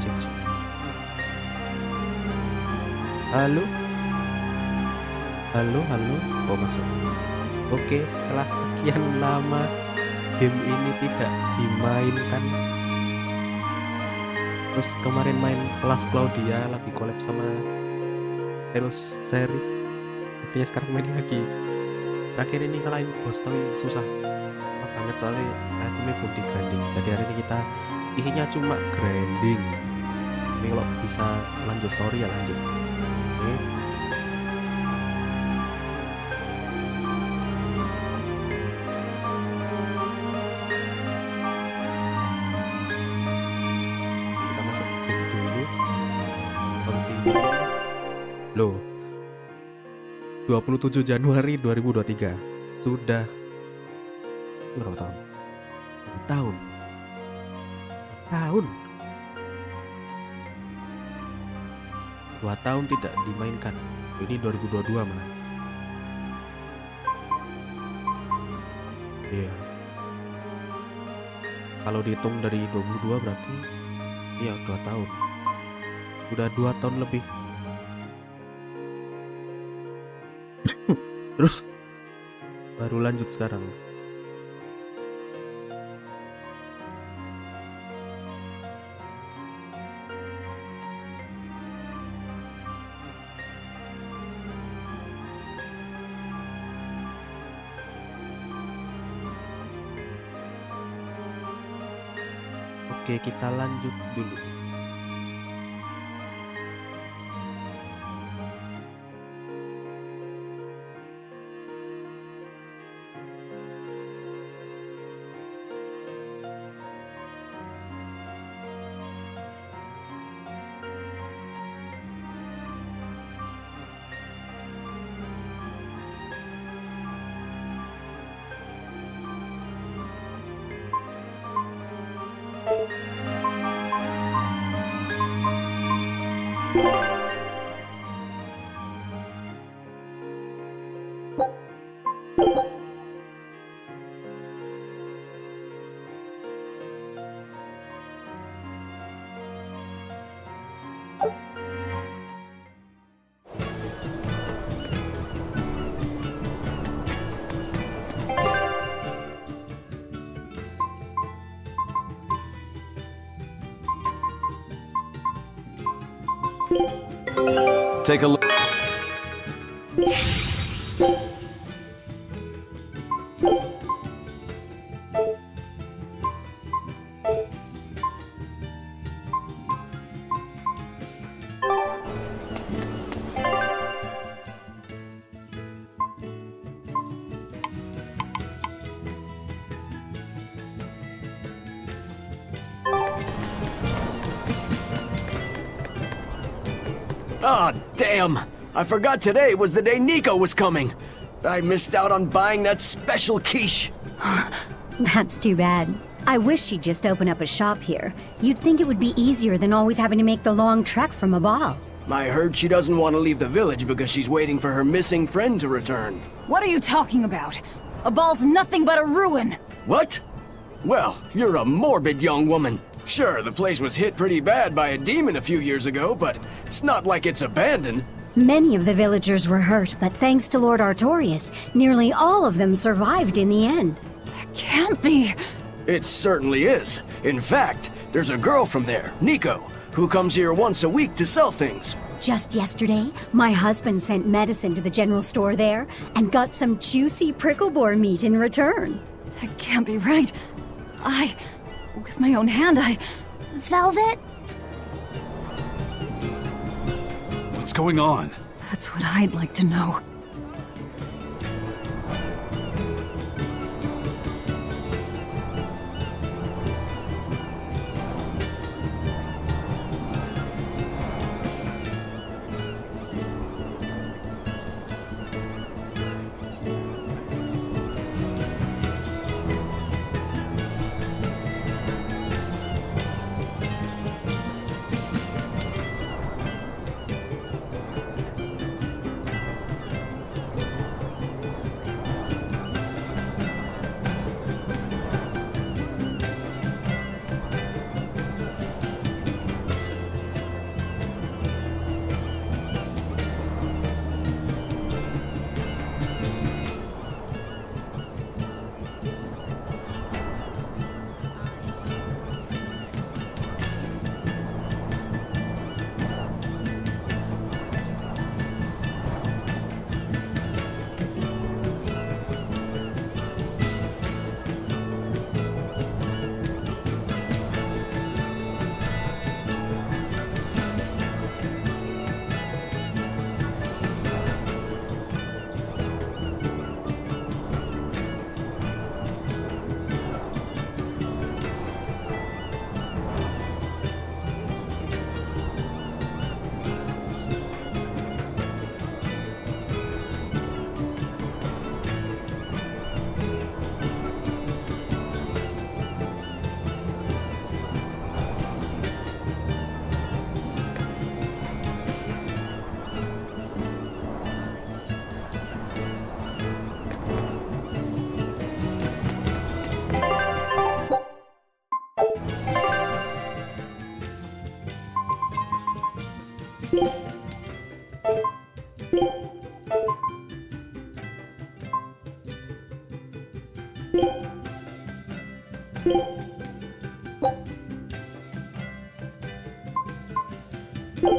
Cek, cek. Halo, halo, halo. Oh, masuk. Oke, setelah sekian lama game ini tidak dimainkan. Terus kemarin main kelas Claudia lagi collab sama Tales Serif. Akhirnya sekarang main lagi. Terakhir ini ngalahin bos tapi susah banget soalnya itemnya body grinding. Jadi hari ini kita isinya cuma grinding. Tapi kalau bisa lanjut story ya lanjut. Oke. Kita masuk game dulu. Continue. Loh, 27 Januari 2023 sudah berapa tahun? 2 tahun. 2 tahun tidak dimainkan. Ini 2022 malah. Iya. Kalau dihitung dari 22 berarti iya 2 tahun. Udah 2 tahun lebih. Terus baru lanjut sekarang. Oke, kita lanjut dulu. Take a look. Ah, damn! I forgot today was the day Nico was coming. I missed out on buying that special quiche. That's too bad. I wish she'd just open up a shop here. You'd think it would be easier than always having to make the long trek from a ball. I heard she doesn't want to leave the village because she's waiting for her missing friend to return. What are you talking about? A ball's nothing but a ruin. What? Well, you're a morbid young woman. Sure, the place was hit pretty bad by a demon a few years ago, but it's not like it's abandoned. Many of the villagers were hurt, but thanks to Lord Artorius, nearly all of them survived in the end. That can't be. It certainly is. In fact, there's a girl from there, Nico, who comes here once a week to sell things. Just yesterday, my husband sent medicine to the general store there and got some juicy prickle boar meat in return. That can't be right. With my own hand, Velvet? What's going on? That's what I'd like to know.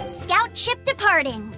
Scout ship departing.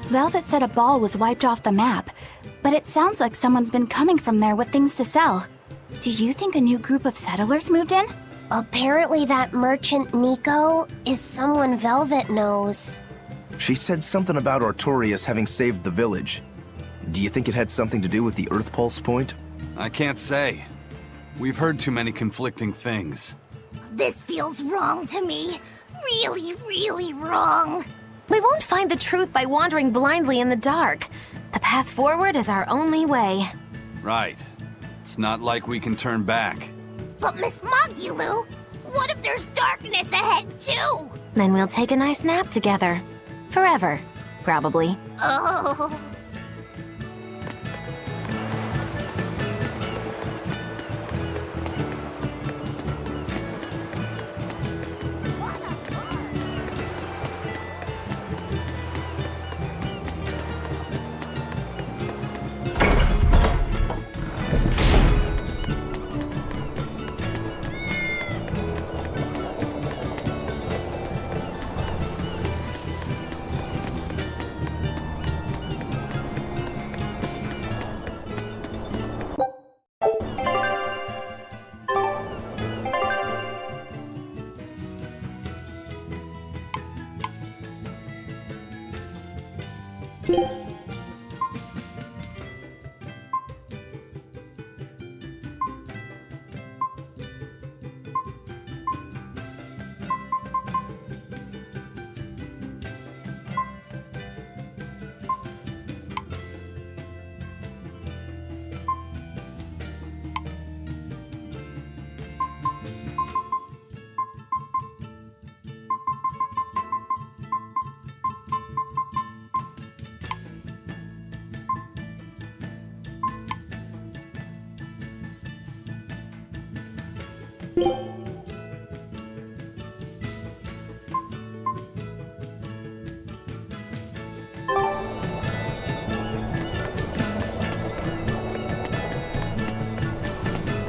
Velvet said a ball was wiped off the map, but it sounds like someone's been coming from there with things to sell. Do you think a new group of settlers moved in? Apparently that merchant Nico is someone Velvet knows. She said something about Artorias having saved the village. Do you think it had something to do with the Earth Pulse point? I can't say. We've heard too many conflicting things. This feels wrong to me. Really, really wrong. We won't find the truth by wandering blindly in the dark. The path forward is our only way. Right. It's not like we can turn back. But Miss Mogulu, what if there's darkness ahead too? Then we'll take a nice nap together. Forever, probably. Oh.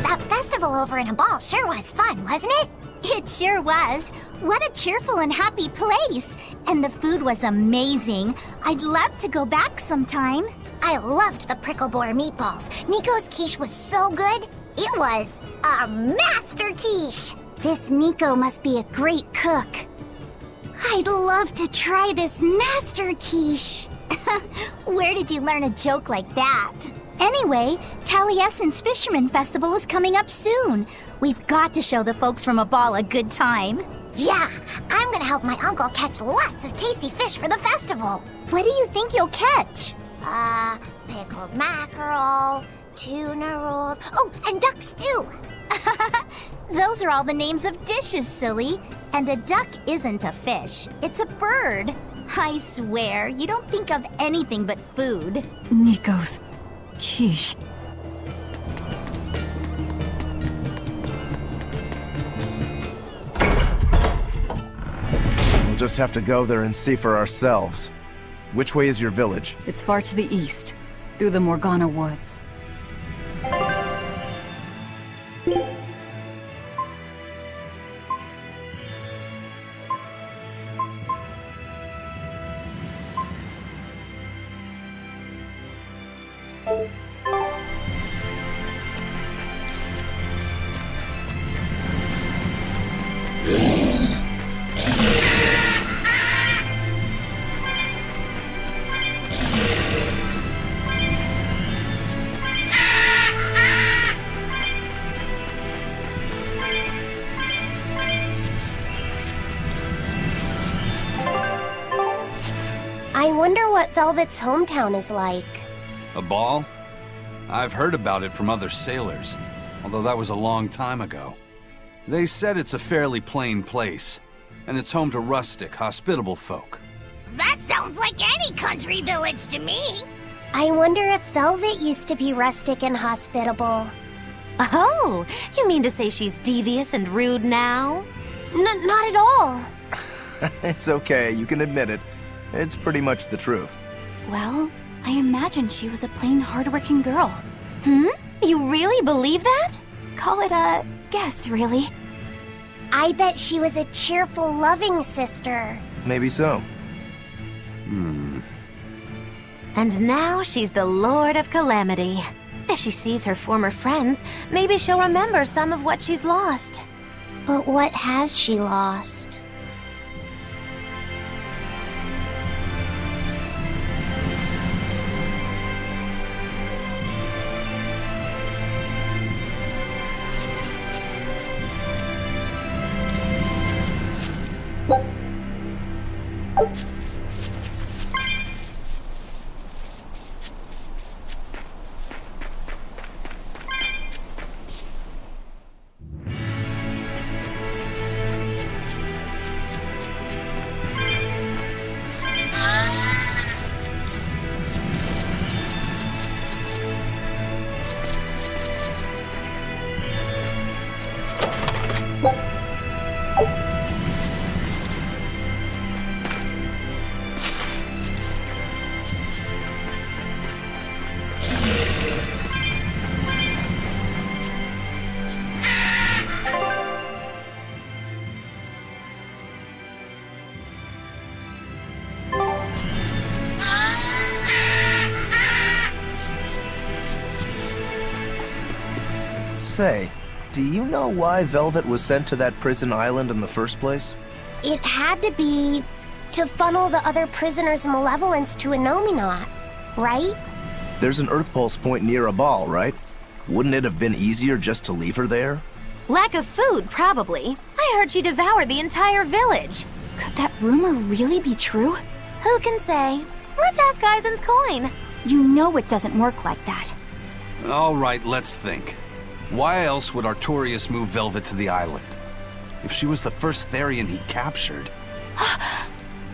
That festival over in a ball sure was fun, wasn't it? It sure was. What a cheerful and happy place. And the food was amazing. I'd love to go back sometime. I loved the prickle boar meatballs. Nico's quiche was so good. It was a master quiche. This Nico must be a great cook. I'd love to try this master quiche. Where did you learn a joke like that? Anyway, Taliesin's Fisherman Festival is coming up soon. We've got to show the folks from Abal a good time. Yeah, I'm gonna help my uncle catch lots of tasty fish for the festival. What do you think you'll catch? Pickled mackerel, tuna rolls, oh, and duck stew. Those are all the names of dishes, silly. And a duck isn't a fish, it's a bird. I swear, you don't think of anything but food. Nico's quiche. We'll just have to go there and see for ourselves. Which way is your village? It's far to the east, through the Morgana woods. wonder what Velvet's hometown is like. A ball? I've heard about it from other sailors, although that was a long time ago. They said it's a fairly plain place, and it's home to rustic, hospitable folk. That sounds like any country village to me. I wonder if Velvet used to be rustic and hospitable. Oh, you mean to say she's devious and rude now? Not at all. It's okay, you can admit it. It's pretty much the truth. Well, I imagine she was a plain, hardworking girl. You really believe that? Call it a guess, really. I bet she was a cheerful, loving sister. Maybe so. And now she's the Lord of Calamity. If she sees her former friends, maybe she'll remember some of what she's lost. But what has she lost? Say, do you know why Velvet was sent to that prison island in the first place? It had to be to funnel the other prisoners' malevolence to Anominat, right? There's an Earth Pulse point near a ball, right? Wouldn't it have been easier just to leave her there? Lack of food, probably. I heard she devoured the entire village. Could that rumor really be true? Who can say? Let's ask Eisen's coin. You know it doesn't work like that. All right, let's think. Why else would Artorias move Velvet to the island? If she was the first Therian he captured...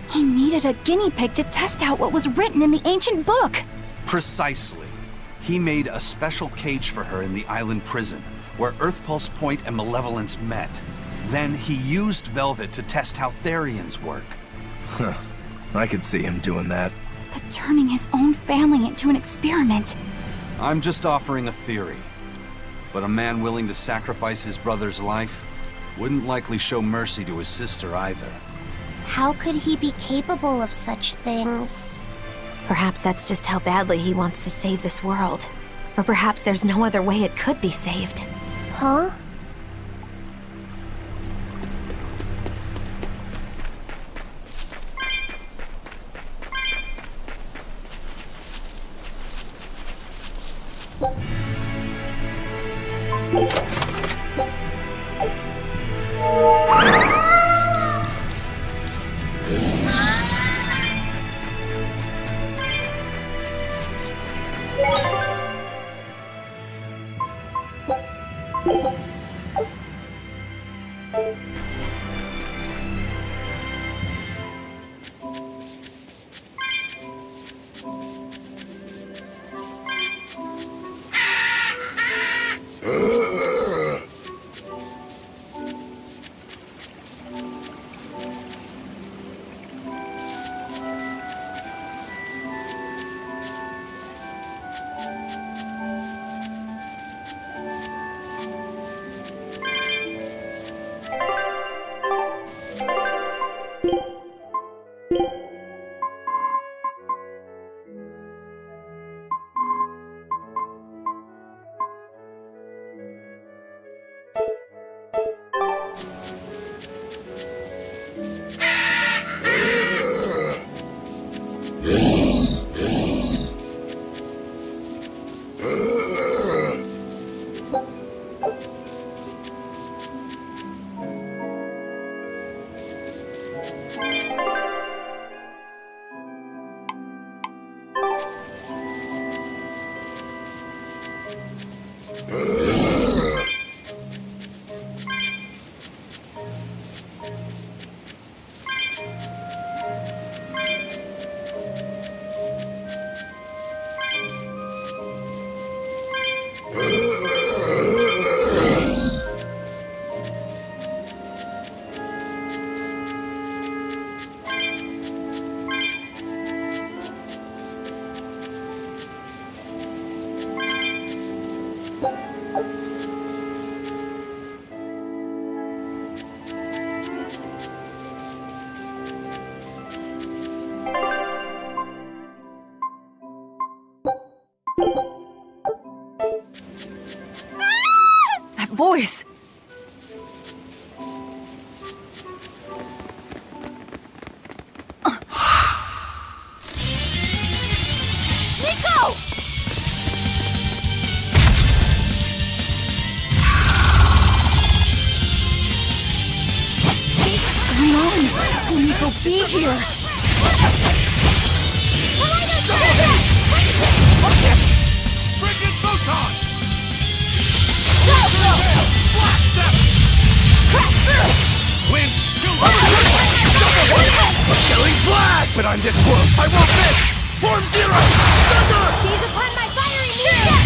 He needed a guinea pig to test out what was written in the ancient book. Precisely. He made a special cage for her in the island prison, where Earth Pulse Point and Malevolence met. Then he used Velvet to test how Therians work. Huh. I could see him doing that. But turning his own family into an experiment. I'm just offering a theory. But a man willing to sacrifice his brother's life wouldn't likely show mercy to his sister either. How could he be capable of such things? Perhaps that's just how badly he wants to save this world. Or perhaps there's no other way it could be saved. Huh? voice. Nico! What's going on? Will Nico be here? Frickin' photon! Wind! Killing flash! But I'm this close! I won't miss! Form zero! Thunder! Seize upon my fiery mirror!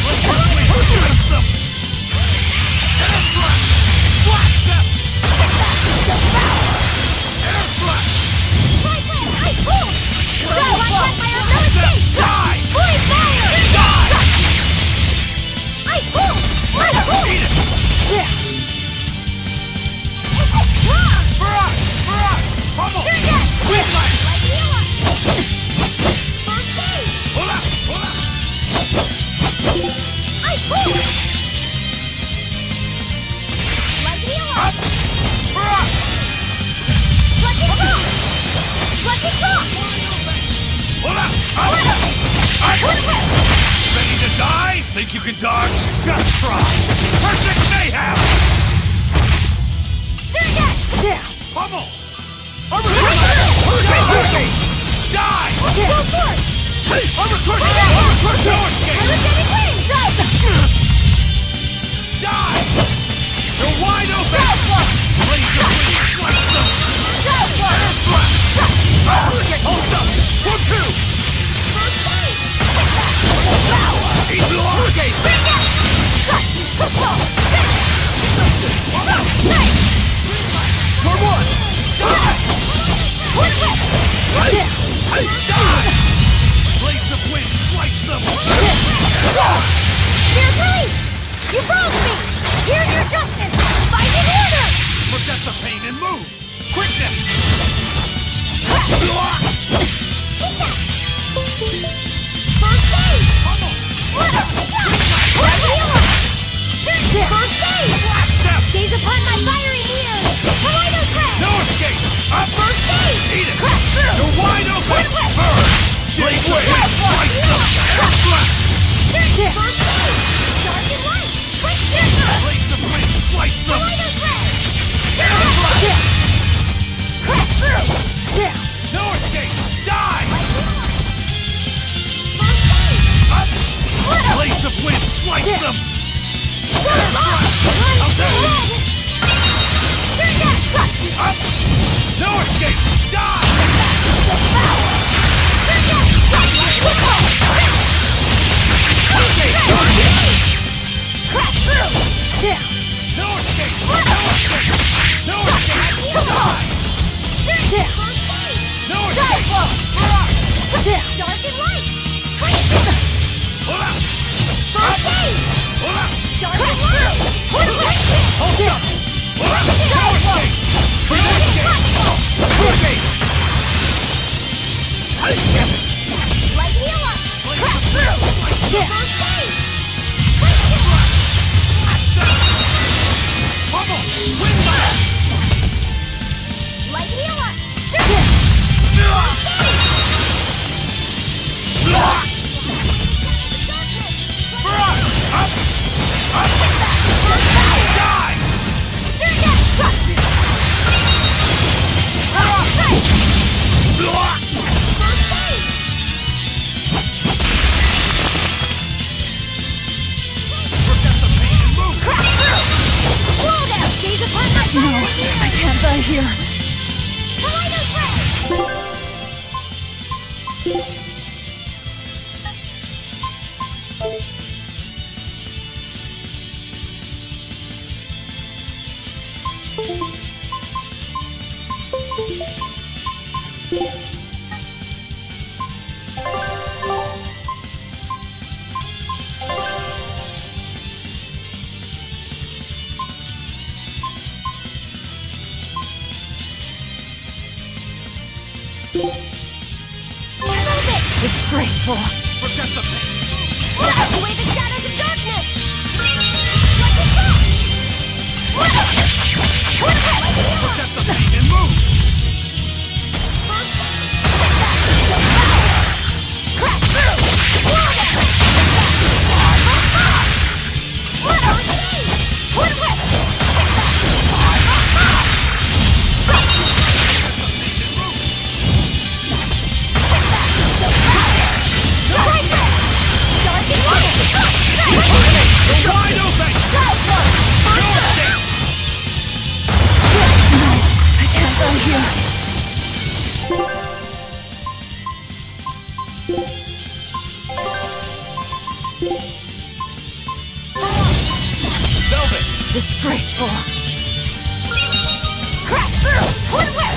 Ready to die? Think you can dodge? Just try! Perfect mayhem! Pummel! Hurricane! Die! Go for it! Die! You're wide open! Blaze of wind, slice them! Hold up! 1-2! Blades of wind, slice them! Dear police! You broke me! Here's your justice! Fight in order! Forget the pain and move! Quickness! First aid! Pummel! First aid! Step! Gaze upon my fiery mirror! Kaleido crash! No escape! Up! First aid! Eat it! Crash through! You're wide open! Quick! Burn! Blade wave! Slice them! Air flash! First aid! Dark and light! Quick scissor! Blades of wind, slice them! Kaleido crash! Air flash! Crash through! No escape! Die! First aid! Up! Blades of wind, slice them! Up! No escape! Die! Crash through! No escape! No escape! Die! No escape! Dark and light! Pull out! First aid! Pull out! Dark and light! Hold up! Pull out! No escape! No escape! Hurricane! Light heal up! Crash through! First aid! Pummel! Wind blast! Light heal up! Up! Up! Die! Forget the pain and move! No, I can't die here. Disgraceful. Forget the pain! Blast away the shadows of darkness! Let it go! Disgraceful. Crash through! Twin whip!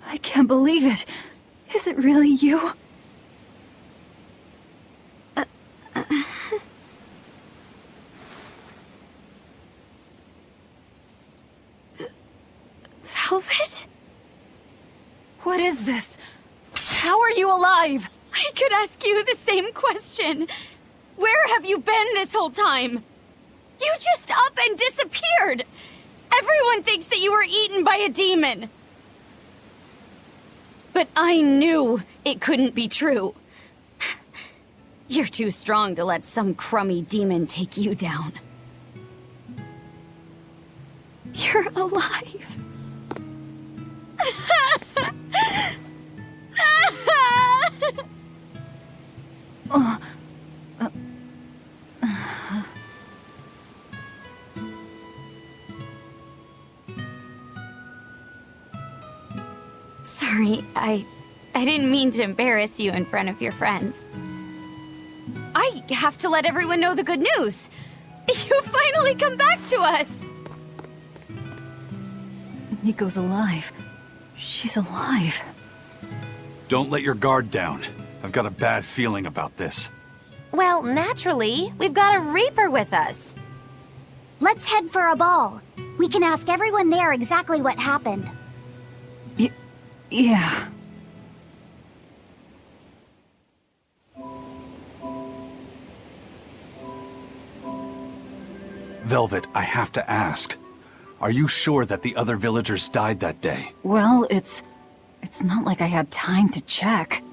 I can't believe it. Is it really you? Velvet? What is this? How are you alive? I could ask you the same question. Where have you been this whole time? You just up and disappeared! Everyone thinks that you were eaten by a demon. But I knew it couldn't be true. You're too strong to let some crummy demon take you down. You're alive. Sorry, I didn't mean to embarrass you in front of your friends. I have to let everyone know the good news. You finally come back to us! Nico's alive. She's alive. Don't let your guard down. I've got a bad feeling about this. Well, naturally, we've got a Reaper with us. Let's head for a ball. We can ask everyone there exactly what happened. Yeah. Velvet, I have to ask. Are you sure that the other villagers died that day? Well, it's not like I had time to check.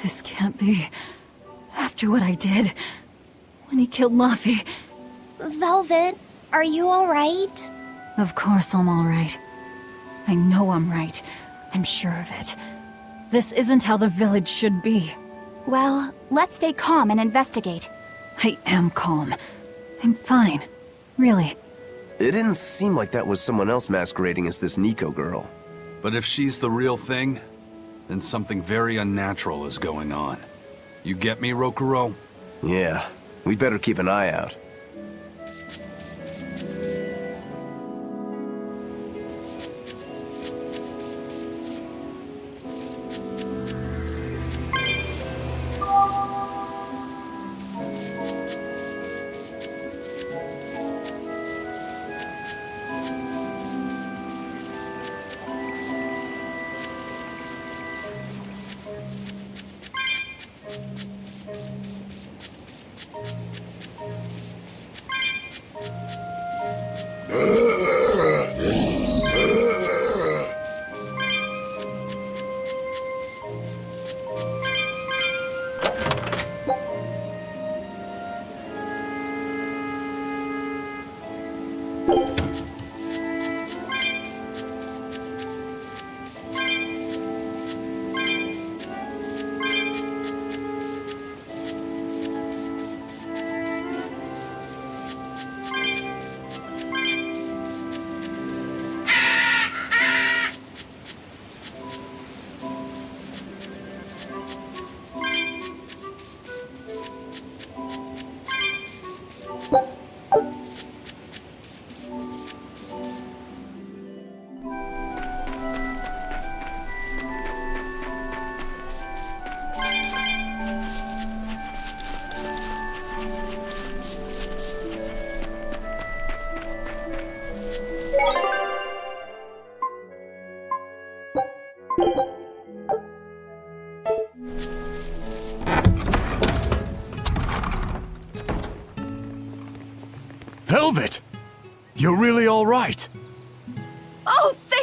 This can't be. After what I did, when he killed Laffy. Velvet, are you alright? Of course I'm alright. I know I'm right. I'm sure of it. This isn't how the village should be. Well, let's stay calm and investigate. I am calm. I'm fine. Really. It didn't seem like that was someone else masquerading as this Nico girl. But if she's the real thing, then something very unnatural is going on. You get me, Rokuro? Yeah, we'd better keep an eye out. Velvet! You're really all right?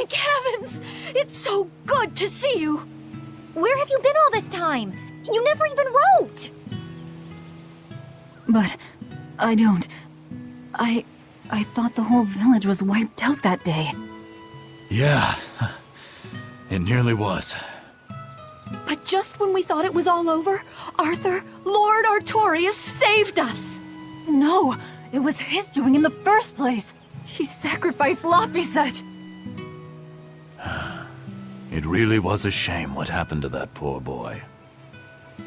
Thank heavens! It's so good to see you! Where have you been all this time? You never even wrote! But I don't. I thought the whole village was wiped out that day. Yeah, it nearly was. But just when we thought it was all over, Arthur, Lord Artorius, saved us! No, it was his doing in the first place. He sacrificed Laphicet. It really was a shame what happened to that poor boy.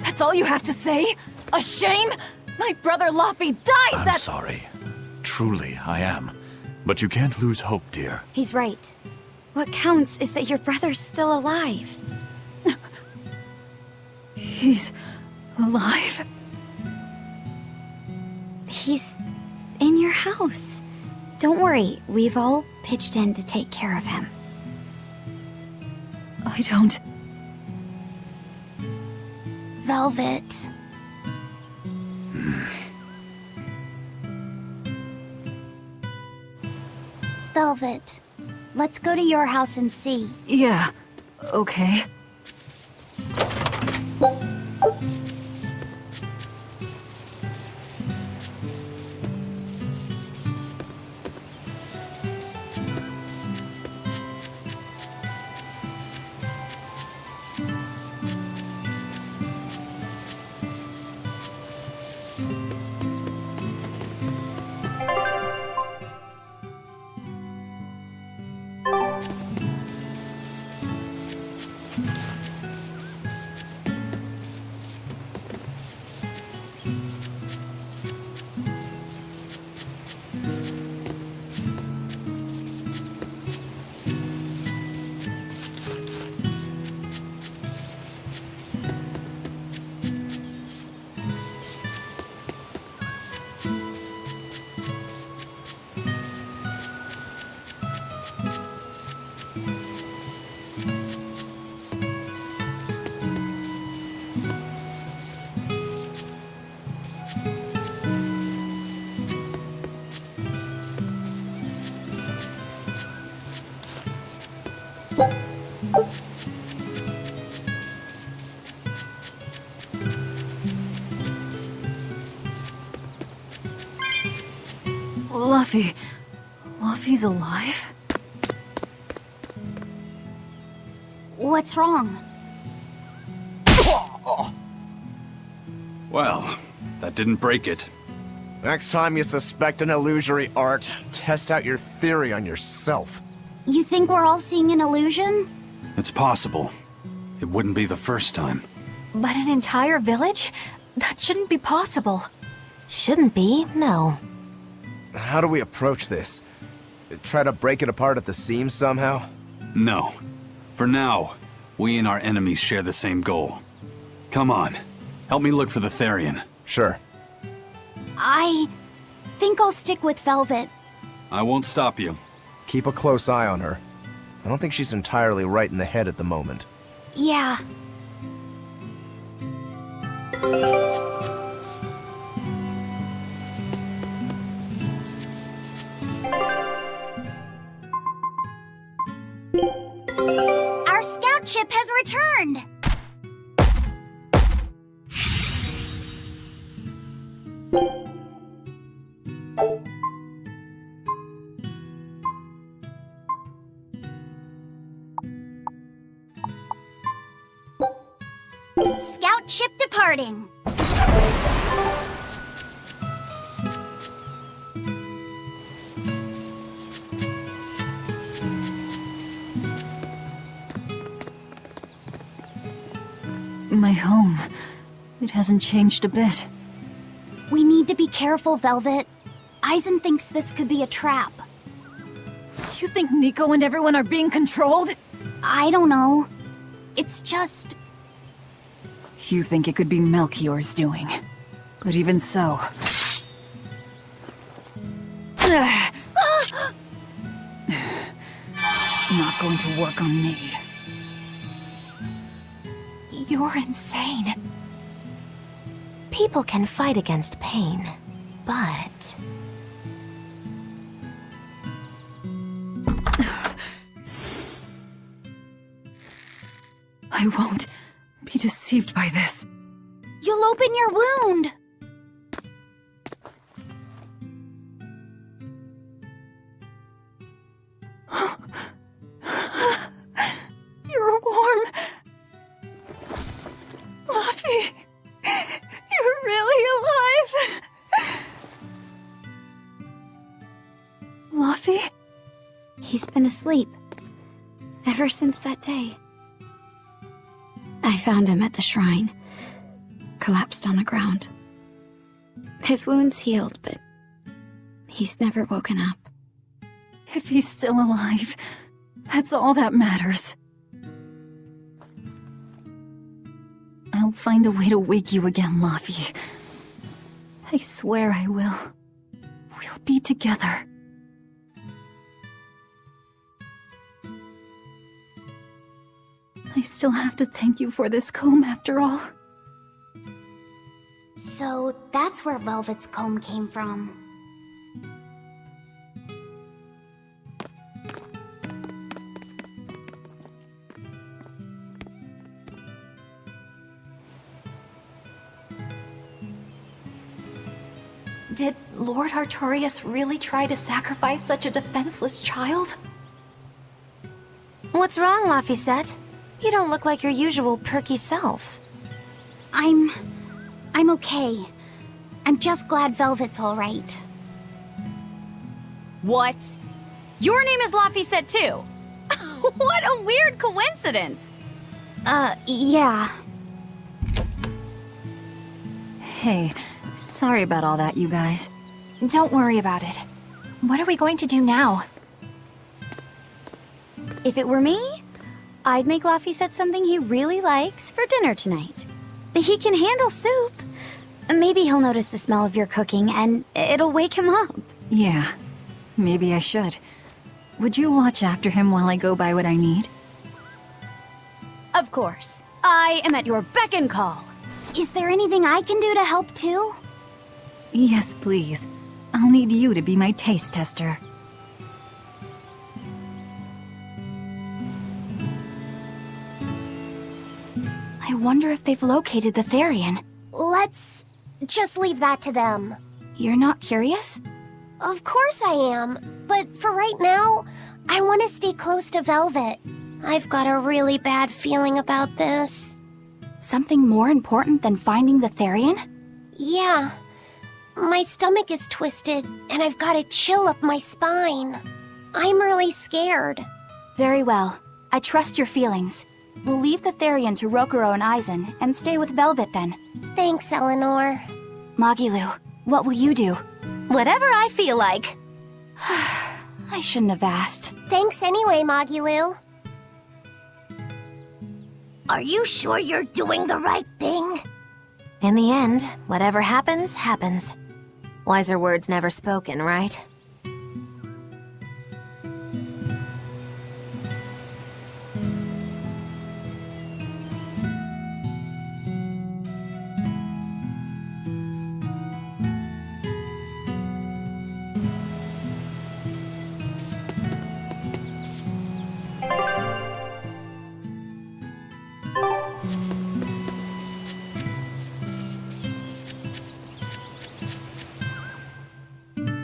That's all you have to say? A shame? My brother Laffy died I'm sorry. Truly, I am. But you can't lose hope, dear. He's right. What counts is that your brother's still alive. He's alive? He's in your house. Don't worry, we've all pitched in to take care of him. I don't... Velvet. Velvet, let's go to your house and see. Yeah, okay. Luffy's alive? What's wrong? Well, that didn't break it. Next time you suspect an illusory art, test out your theory on yourself. You think we're all seeing an illusion? It's possible. It wouldn't be the first time. But an entire village? That shouldn't be possible. Shouldn't be, no. How do we approach this? Try to break it apart at the seams somehow? No. For now, we and our enemies share the same goal. Come on. Help me look for the Therian. Sure. I think I'll stick with Velvet. I won't stop you. Keep a close eye on her. I don't think she's entirely right in the head at the moment. Yeah. Our scout ship has returned! Scout ship departing. My home. It hasn't changed a bit. We need to be careful, Velvet. Aizen thinks this could be a trap. You think Nico and everyone are being controlled? I don't know. It's just... You think it could be Melchior's doing. But even so... It's not going to work on me. You're insane. People can fight against pain, but... I won't be deceived by this. You'll open your wound! You're warm. Luffy, you're really alive. Luffy? He's been asleep. Ever since that day. I found him at the shrine. Collapsed on the ground. His wounds healed, but he's never woken up. If he's still alive, that's all that matters. I'll find a way to wake you again, Luffy. I swear I will. We'll be together. I still have to thank you for this comb after all. So that's where Velvet's comb came from. Did Lord Artorias really try to sacrifice such a defenseless child? What's wrong, Laphicet? You don't look like your usual perky self. I'm okay. I'm just glad Velvet's all right. What? Your name is Laphicet too? What a weird coincidence! Yeah. Hey, sorry about all that, you guys. Don't worry about it. What are we going to do now? If it were me, I'd make Laphicet something he really likes for dinner tonight. He can handle soup. Maybe he'll notice the smell of your cooking and it'll wake him up. Yeah, maybe I should. Would you watch after him while I go buy what I need? Of course. I am at your beck and call. Is there anything I can do to help too? Yes, please. I'll need you to be my taste tester. I wonder if they've located the Therian. Let's just leave that to them. You're not curious? Of course I am, but for right now, I want to stay close to Velvet. I've got a really bad feeling about this. Something more important than finding the Therian? Yeah. My stomach is twisted, and I've got a chill up my spine. I'm really scared. Very well. I trust your feelings. We'll leave the Therian to Rokuro and Aizen, and stay with Velvet then. Thanks, Eleanor. Magilu, what will you do? Whatever I feel like. I shouldn't have asked. Thanks anyway, Magilu. Are you sure you're doing the right thing? In the end, whatever happens, happens. Wiser words never spoken, right?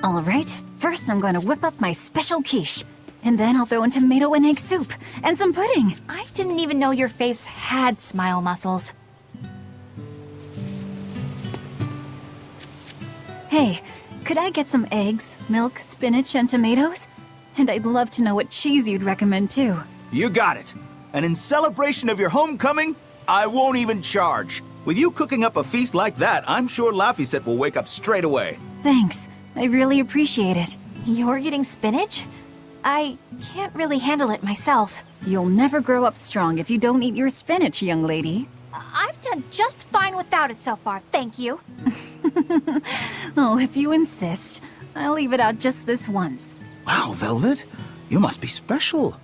Alright, first I'm going to whip up my special quiche. And then I'll throw in tomato and egg soup, and some pudding. I didn't even know your face had smile muscles. Hey, could I get some eggs, milk, spinach, and tomatoes? And I'd love to know what cheese you'd recommend too. You got it. And in celebration of your homecoming, I won't even charge. With you cooking up a feast like that, I'm sure Laphicet will wake up straight away. Thanks. I really appreciate it. You're getting spinach? I can't really handle it myself. You'll never grow up strong if you don't eat your spinach, young lady. I've done just fine without it so far, thank you. Oh, if you insist. I'll leave it out just this once. Wow, Velvet, you must be special.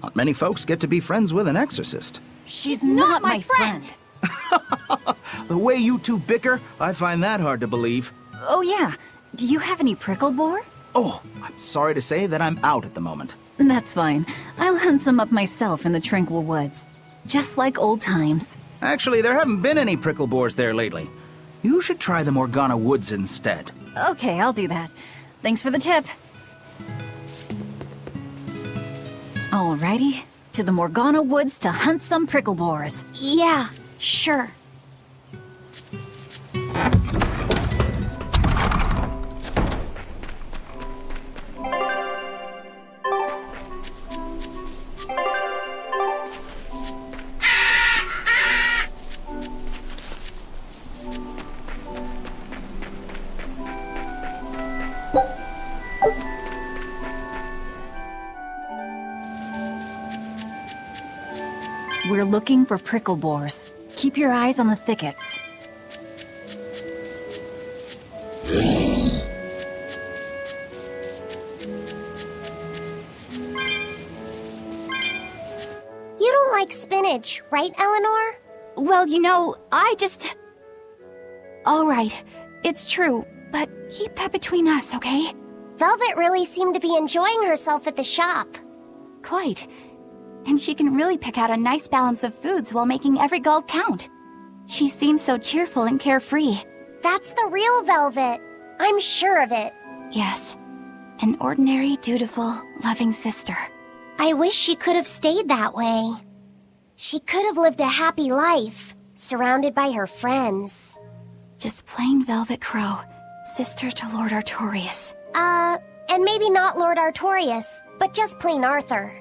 Not many folks get to be friends with an exorcist. She's not my friend. The way you two bicker, I find that hard to believe. Oh yeah, do you have any prickle boar? Oh, I'm sorry to say that I'm out at the moment. That's fine. I'll hunt some up myself in the tranquil woods. just like old times. Actually, there haven't been any prickle boars there lately. You should try the Morgana Woods instead. Okay, I'll do that. Thanks for the tip. Alrighty, to the Morgana Woods to hunt some prickle boars. Yeah, sure. We're looking for prickle boars. Keep your eyes on the thickets. You don't like spinach, right, Eleanor? Well, you know, I just... All right, it's true, but keep that between us, okay? Velvet really seemed to be enjoying herself at the shop. Quite. And she can really pick out a nice balance of foods while making every gulp count. She seems so cheerful and carefree. That's the real Velvet. I'm sure of it. Yes, an ordinary, dutiful, loving sister. I wish she could have stayed that way. She could have lived a happy life, surrounded by her friends. Just plain Velvet Crow, sister to Lord Artorias. And maybe not Lord Artorias, but just plain Arthur.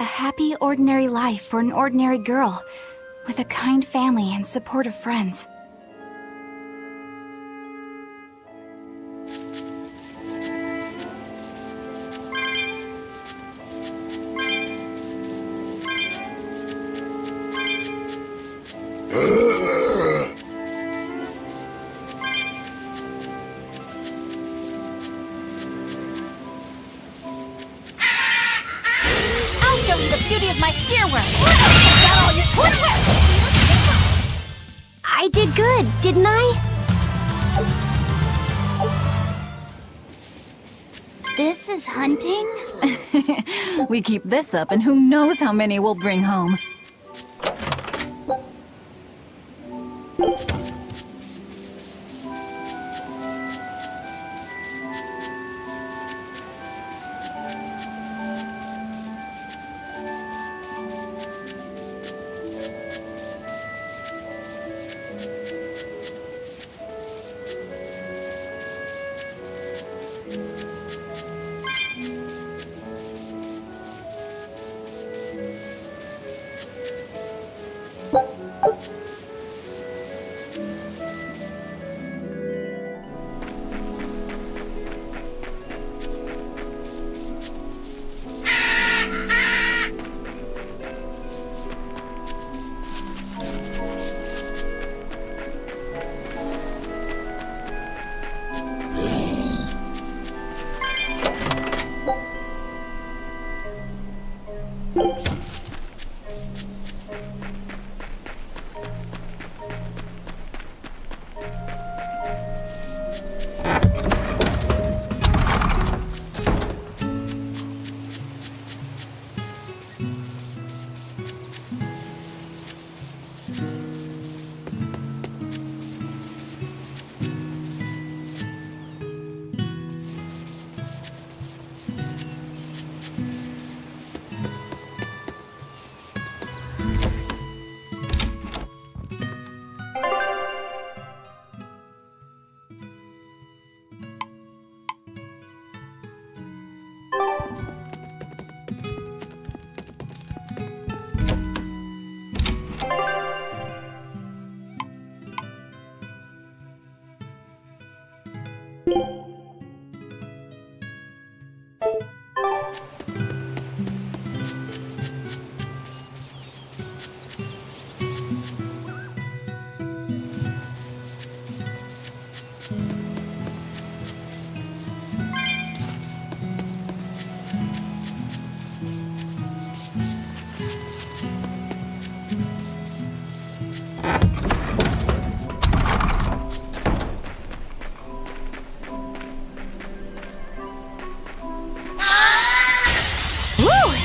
A happy, ordinary life for an ordinary girl, with a kind family and supportive friends. Show you the beauty of my spearwork! Is that all you... I did good, didn't I? This is hunting? We keep this up and who knows how many we'll bring home.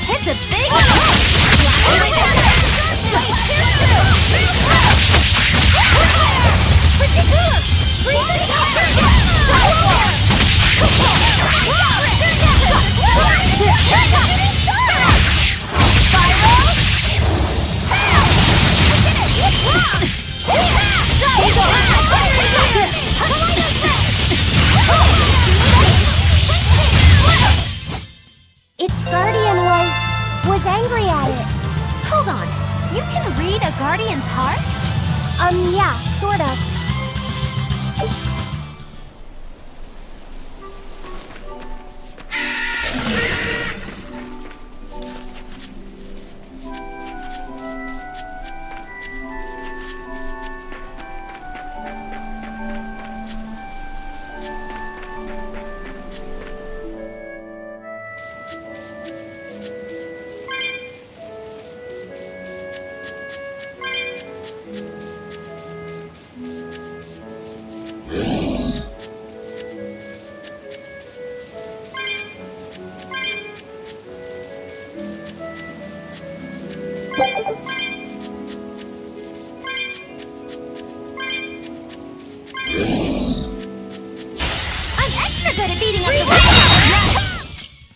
It's a big hit! Its guardian was angry at it. Hold on. You can read a guardian's heart? Yeah, sort of.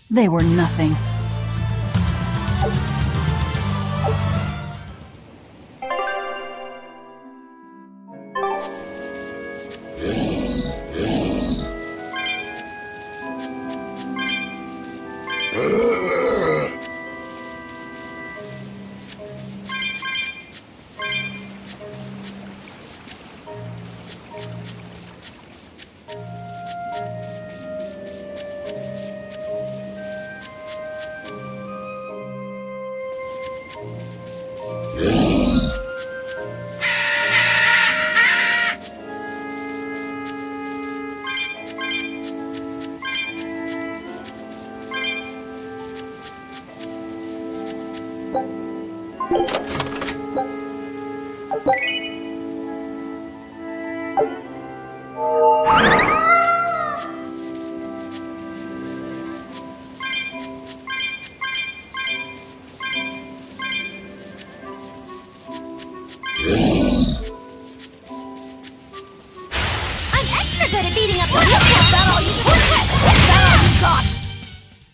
They were nothing.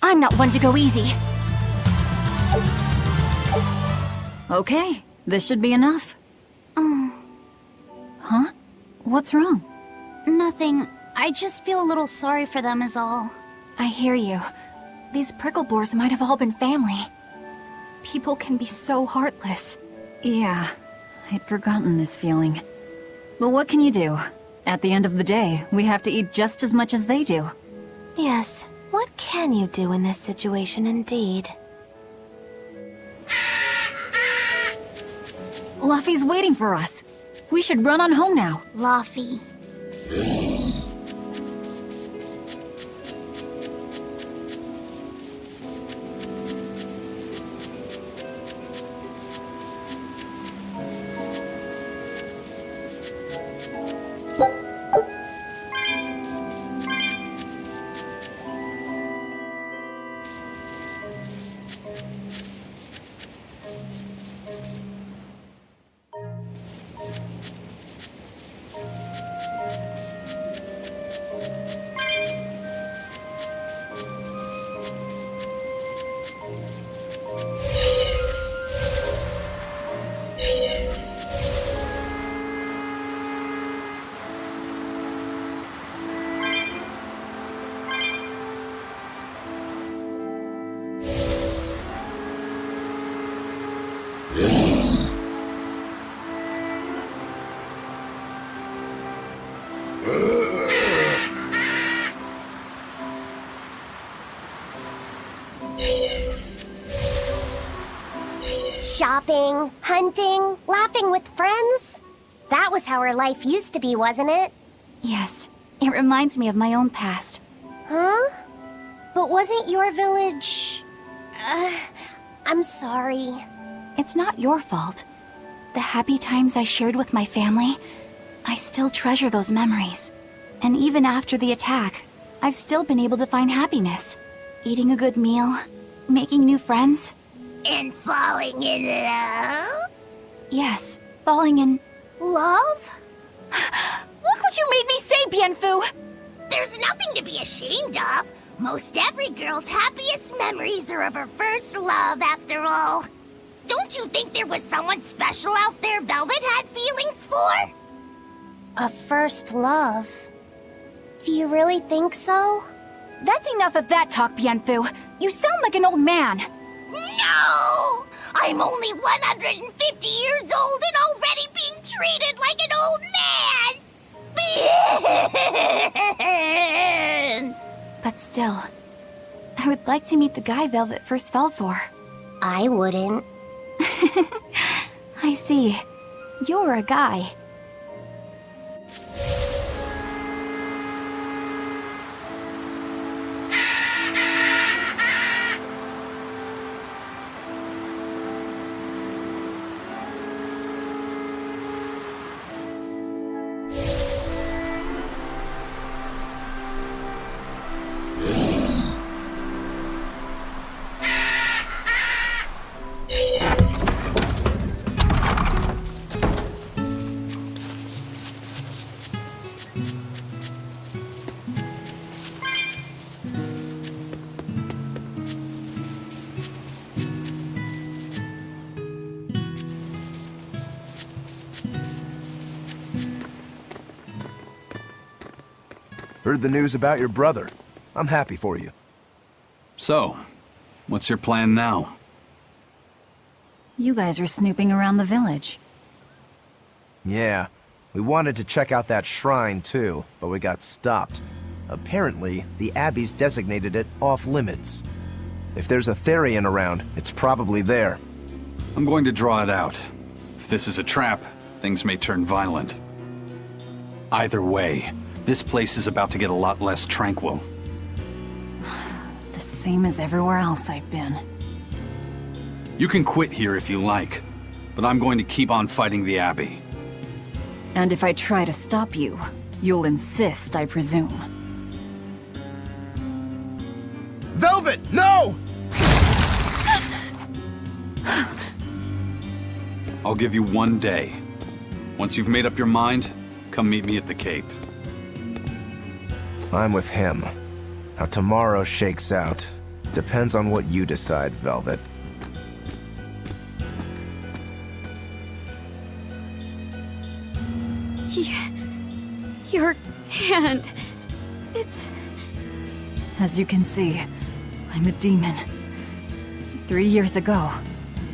I'm not one to go easy. Okay, this should be enough. Huh? What's wrong? Nothing. I just feel a little sorry for them is all. I hear you. These prickle boars might have all been family. People can be so heartless. Yeah, I'd forgotten this feeling. But what can you do? At the end of the day, we have to eat just as much as they do. Yes, what can you do in this situation indeed? Laffy's waiting for us. We should run on home now. Laffy. Shopping, hunting, laughing with friends. That was how our life used to be, wasn't it? Yes, it reminds me of my own past. Huh? But wasn't your village... I'm sorry. It's not your fault. The happy times I shared with my family, I still treasure those memories. And even after the attack, I've still been able to find happiness. Eating a good meal, making new friends. And falling in love? Yes, falling in... Love? Look what what you made me say, Bienfu! There's nothing to be ashamed of. Most every girl's happiest memories are of her first love, after all. Don't you think there was someone special out there Velvet had feelings for? A first love. Do you really think so? That's enough of that talk, Bienfu. You sound like an old man. No! I'm only 150 years old and already being treated like an old man! But still, I would like to meet the guy Velvet first fell for. I wouldn't. I see. You're a guy. Heard the news about your brother. I'm happy for you. So, what's your plan now? You guys were snooping around the village. Yeah, we wanted to check out that shrine too, but we got stopped. Apparently, the Abbey's designated it off-limits. If there's a Therian around, it's probably there. I'm going to draw it out. If this is a trap, things may turn violent. Either way, this place is about to get a lot less tranquil. The same as everywhere else I've been. You can quit here if you like, but I'm going to keep on fighting the Abbey. And if I try to stop you, you'll insist, I presume. Velvet, no! I'll give you 1 day. Once you've made up your mind, come meet me at the Cape. I'm with him. How tomorrow shakes out depends on what you decide, Velvet. Your hand... It's... As you can see, I'm a demon. 3 years ago,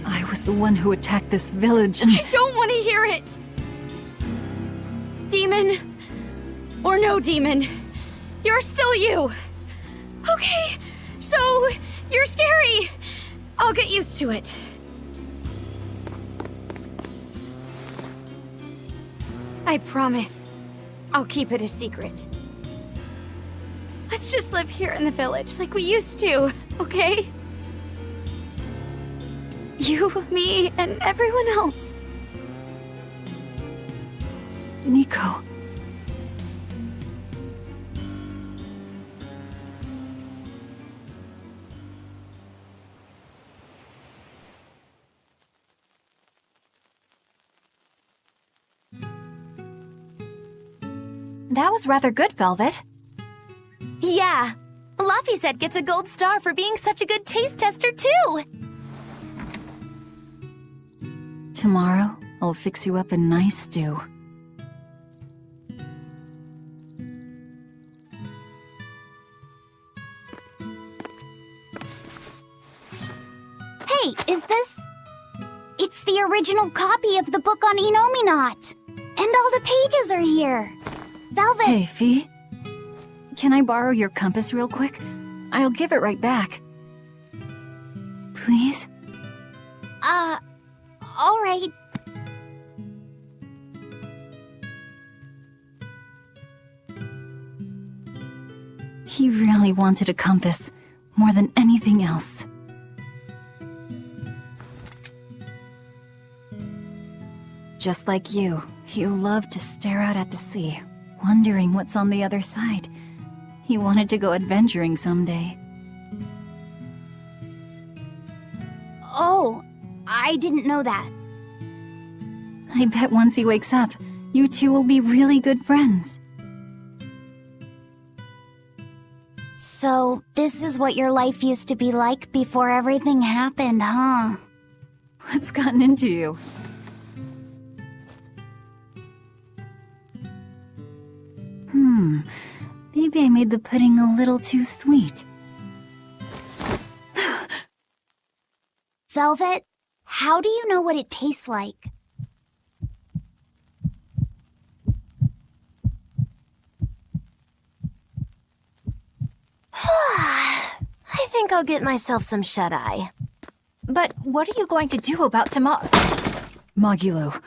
I was the one who attacked this village and... I don't want to hear it! Demon, or no demon, you're still you! Okay, so you're scary! I'll get used to it. I promise, I'll keep it a secret. Let's just live here in the village like we used to, okay? You, me, and everyone else. Nico. That was rather good, Velvet. Yeah. Laphicet gets a gold star for being such a good taste tester, too! Tomorrow, I'll fix you up a nice stew. Hey, is this... It's the original copy of the book on Enominat. And all the pages are here. Velvet... Hey, Fee. Can I borrow your compass real quick? I'll give it right back. Please? All right. He really wanted a compass, more than anything else. Just like you, he loved to stare out at the sea, wondering what's on the other side. He wanted to go adventuring someday. Oh, I didn't know that. I bet once he wakes up, you two will be really good friends. So, this is what your life used to be like before everything happened, huh? What's gotten into you? Maybe I made the pudding a little too sweet. Velvet, how do you know what it tastes like? I think I'll get myself some shut-eye. But what are you going to do about Magilu,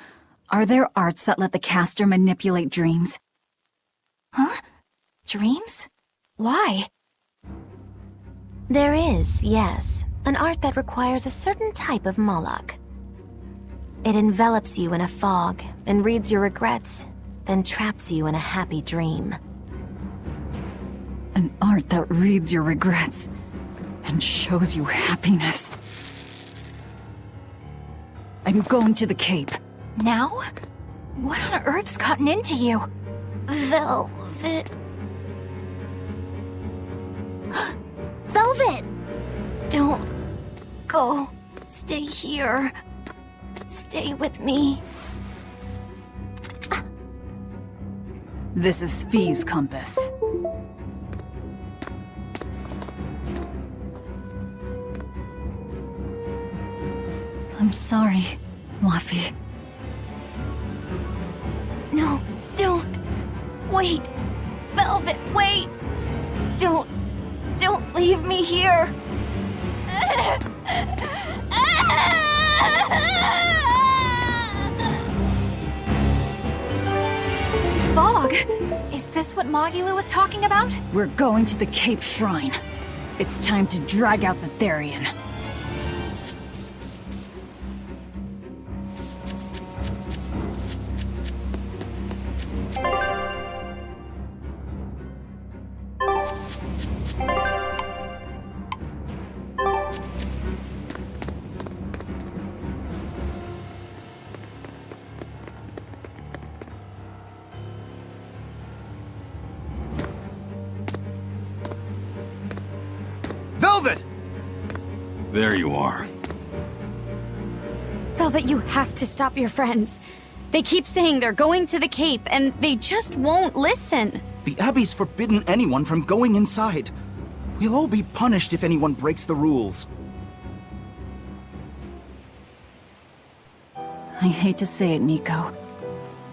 are there arts that let the caster manipulate dreams? Huh? Dreams? Why? There is, yes, an art that requires a certain type of Moloch. It envelops you in a fog and reads your regrets, then traps you in a happy dream. An art that reads your regrets and shows you happiness. I'm going to the Cape. Now? What on earth's gotten into you? Velvet... Velvet! Don't go. Stay here. Stay with me. This is Fee's compass. I'm sorry, Laffy. No, don't. Wait. Velvet, wait. Don't leave me here. Fog? Is this what Magilu was talking about? We're going to the Cape Shrine. It's time to drag out the Therian. Velvet! There you are. Velvet, you have to stop your friends. They keep saying they're going to the Cape, and they just won't listen. The Abbey's forbidden anyone from going inside. We'll all be punished if anyone breaks the rules. I hate to say it, Nico,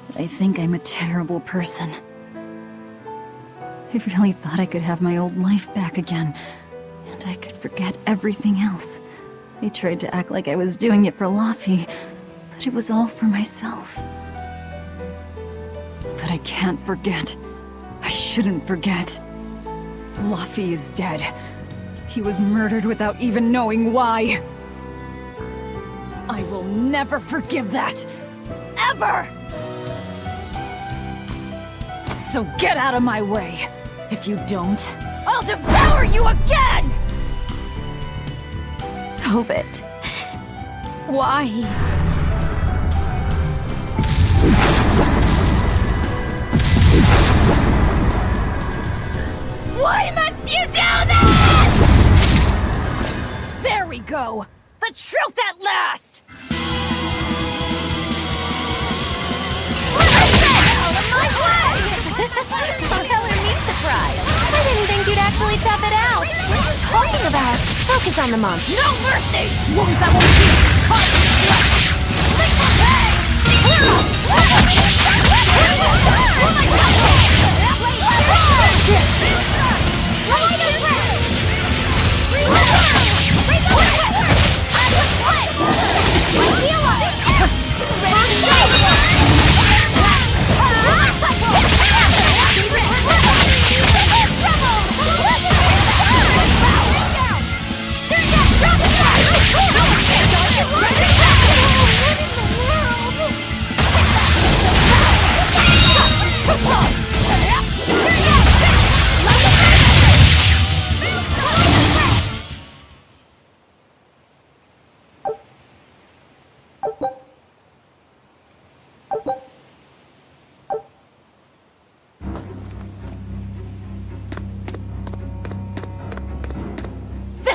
but I think I'm a terrible person. I really thought I could have my old life back again, and I could forget everything else. I tried to act like I was doing it for Laffy, but it was all for myself. But I can't forget. I shouldn't forget. Laffy is dead. He was murdered without even knowing why. I will never forgive that. Ever! So get out of my way. If you don't, I'll devour you again! Velvet. Why? Why must you do this?! There we go! The truth at last! Out of my way! Color me surprised. I didn't think you'd actually tough it out. What are you talking about? Focus on the monk. No mercy! Wounds that won't heal! Caught in the flesh! Lick my head! Oh my God!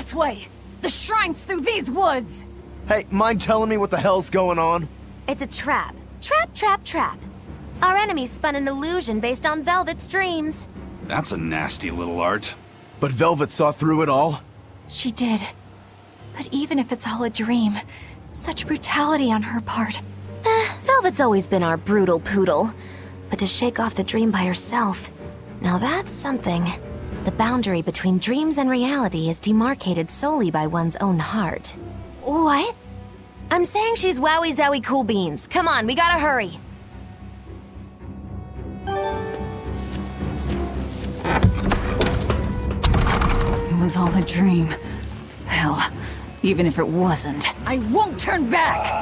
this way! The shrine's through these woods! Hey, mind telling me what the hell's going on? It's a trap. Trap, trap, trap. Our enemy spun an illusion based on Velvet's dreams. That's a nasty little art. But Velvet saw through it all? She did. But even if it's all a dream, such brutality on her part. Velvet's always been our brutal poodle. But to shake off the dream by herself, now that's something. The boundary between dreams and reality is demarcated solely by one's own heart. What? I'm saying she's wowie zowie cool beans. Come on, we gotta hurry. It was all a dream. Hell, even if it wasn't, I won't turn back!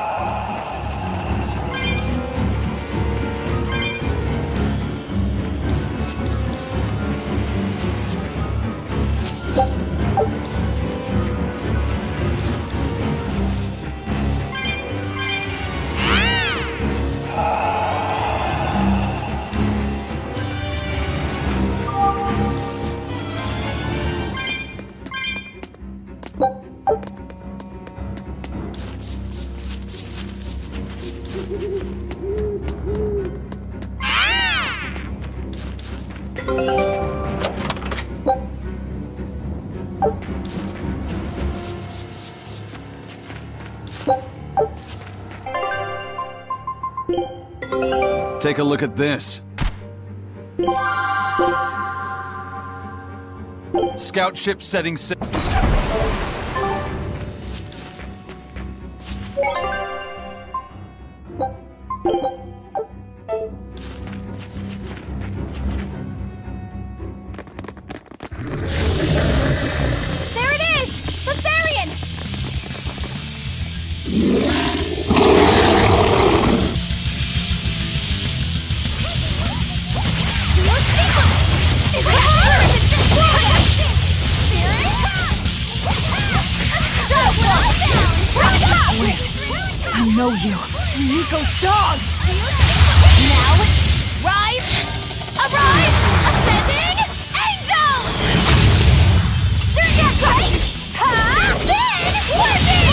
Take a look at this. Scout ship setting sail. There it is! Berseria! Wait, I know you. Nico's dogs! Now, rise! Arise! Ascending! Angels! They're not right! Ha! Then, working!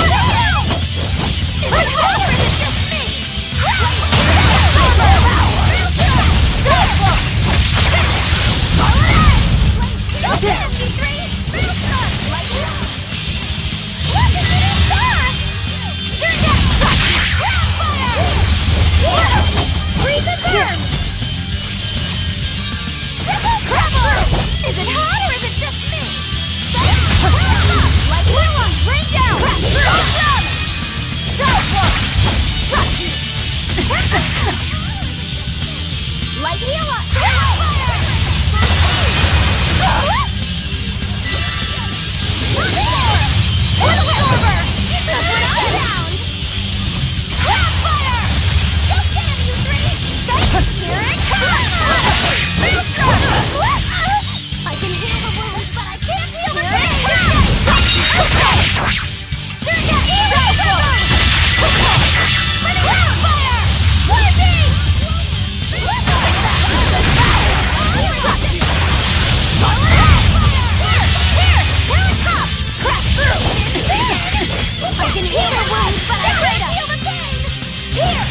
Is it hard or is it just me? Is it hot or is it just me? Like one, rain down! Light heal up! I can heal the wounds, but I can't heal the I can heal the wounds, but I can't heal the pain! Here!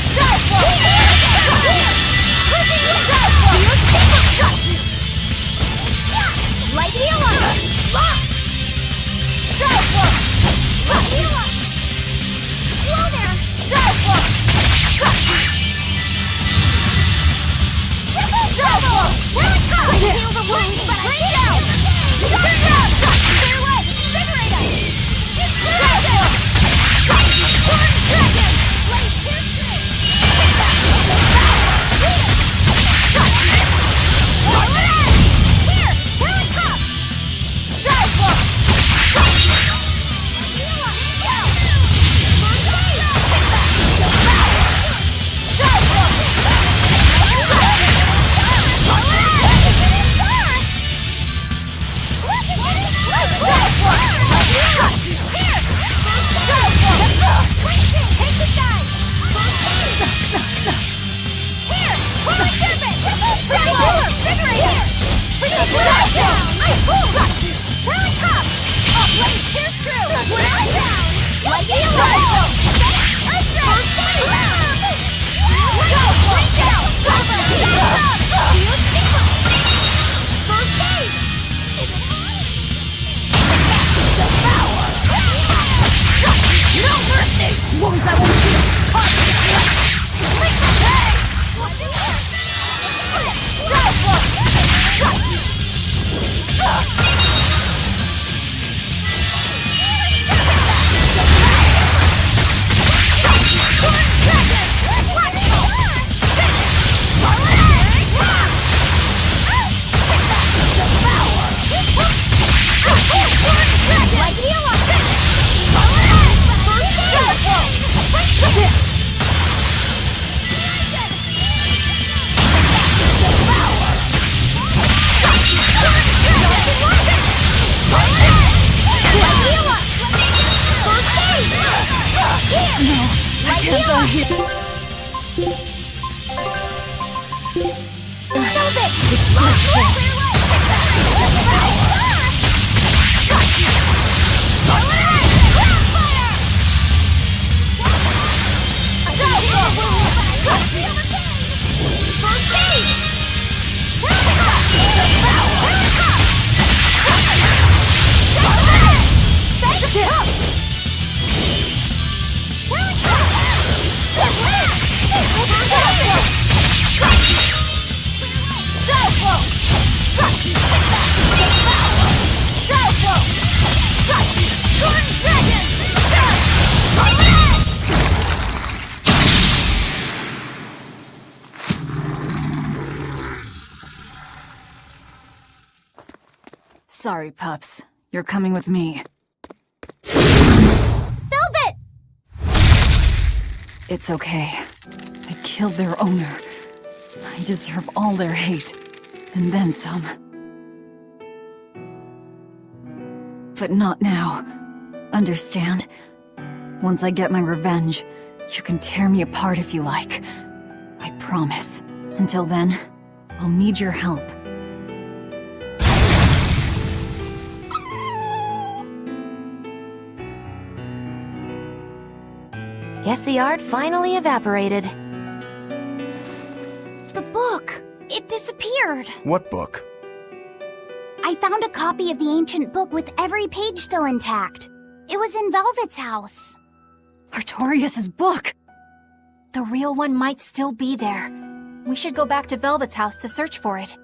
Light heal up! Lock! Light heal up! Slow there! Here it comes! I can heal the wounds, but I can't! Clear way! Invigorate us! Dragon! Blaze pierce through! Here! Here it comes! Here! Sorry, pups. You're coming with me. Velvet! It's okay. I killed their owner. I deserve all their hate. And then some. But not now. Understand? Once I get my revenge, you can tear me apart if you like. I promise. Until then, I'll need your help. Guess the art finally evaporated. The book! It disappeared! What book? I found a copy of the ancient book with every page still intact. It was in Velvet's house. Artorias' book! The real one might still be there. We should go back to Velvet's house to search for it.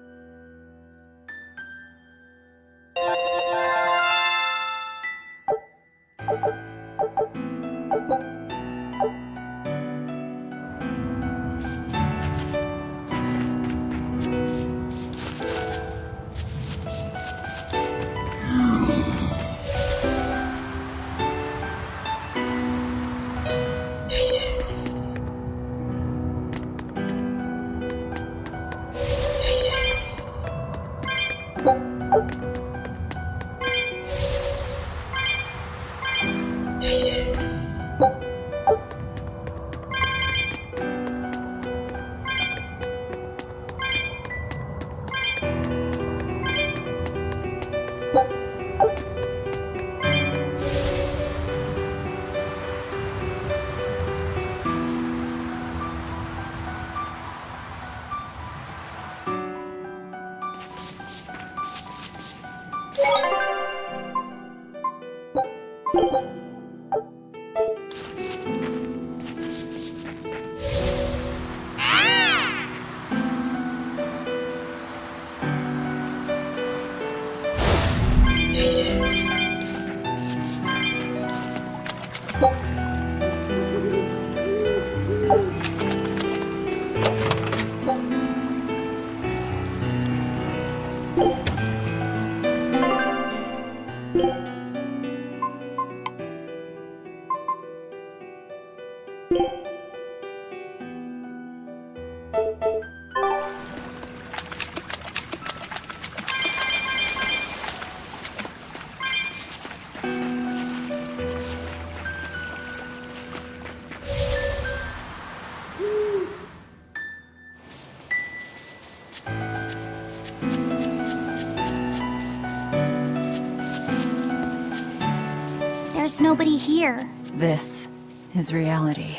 There's nobody here. This is reality.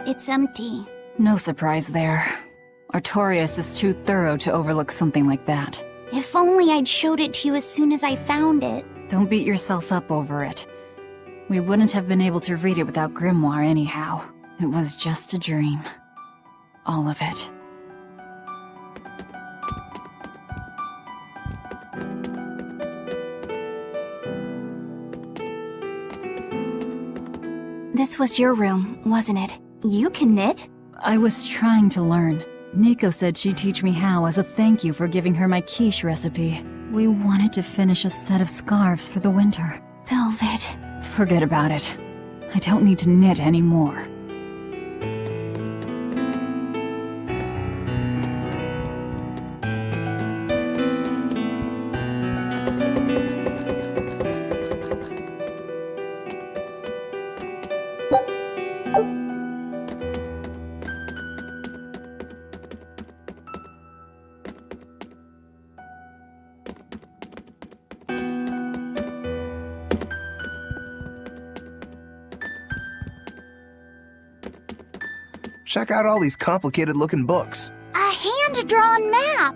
It's empty. No surprise there. Artorias is too thorough to overlook something like that. If only I'd showed it to you as soon as I found it. Don't beat yourself up over it. We wouldn't have been able to read it without Grimoire anyhow. It was just a dream. All of it. This was your room, wasn't it? You can knit? I was trying to learn. Nico said she'd teach me how as a thank you for giving her my quiche recipe. We wanted to finish a set of scarves for the winter. Velvet. Forget about it. I don't need to knit anymore. Check out all these complicated-looking books. A hand-drawn map!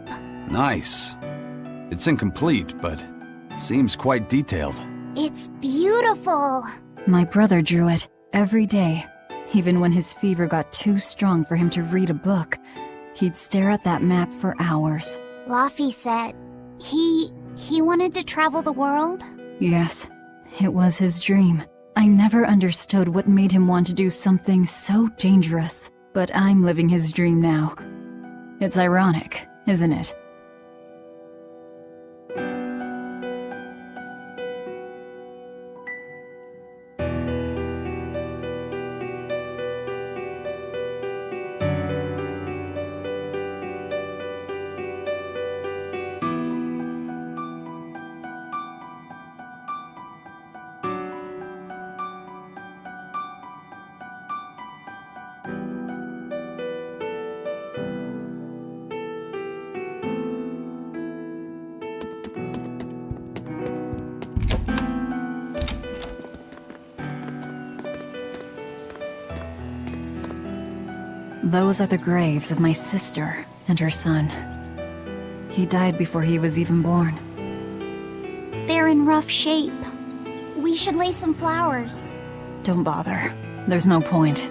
Nice. It's incomplete, but seems quite detailed. It's beautiful. My brother drew it every day. Even when his fever got too strong for him to read a book, he'd stare at that map for hours. Laffy said he wanted to travel the world? Yes, it was his dream. I never understood what made him want to do something so dangerous. But I'm living his dream now. It's ironic, isn't it? Those are the graves of my sister and her son. He died before he was even born. They're in rough shape. We should lay some flowers. Don't bother. There's no point.